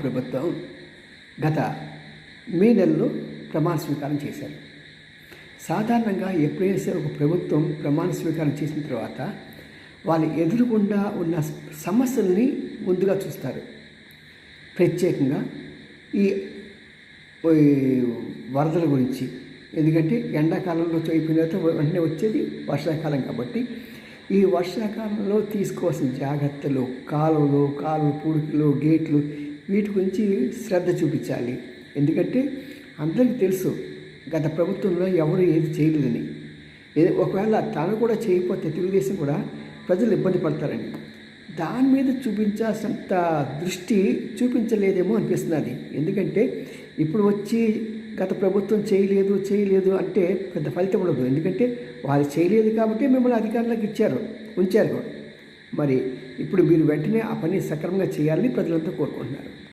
ప్రభుత్వం గత మే నెలలో ప్రమాణ స్వీకారం చేశారు. సాధారణంగా ఎప్పుడైనా సరే ఒక ప్రభుత్వం ప్రమాణ స్వీకారం చేసిన తర్వాత వాళ్ళు ఎదురుగుండా ఉన్న సమస్యల్ని ముందుగా చూస్తారు. ప్రత్యేకంగా ఈ వరదల గురించి, ఎందుకంటే ఎండాకాలంలో అయిపోయిన తర్వాత వెంటనే వచ్చేది వర్షాకాలం కాబట్టి ఈ వర్షాకాలంలో తీసుకోవాల్సిన జాగ్రత్తలు, కాలువలు పూడికలు, గేట్లు, వీటి గురించి శ్రద్ధ చూపించాలి. ఎందుకంటే అందరికీ తెలుసు గత ప్రభుత్వంలో ఎవరు ఏది చేయలేదని. ఒకవేళ తను కూడా చేయకపోతే తెలుగుదేశం కూడా ప్రజలు ఇబ్బంది పడతారని దాని మీద చూపించాల్సినంత దృష్టి చూపించలేదేమో అనిపిస్తున్నది. ఎందుకంటే ఇప్పుడు వచ్చి గత ప్రభుత్వం చేయలేదు అంటే పెద్ద ఫలితం ఉండదు. ఎందుకంటే వాళ్ళు చేయలేదు కాబట్టి మిమ్మల్ని అధికారంలోకి ఉంచారు. మరి ఇప్పుడు మీరు వెంటనే ఆ పని సక్రమంగా చేయాలని ప్రజలంతా కోరుకుంటున్నారు.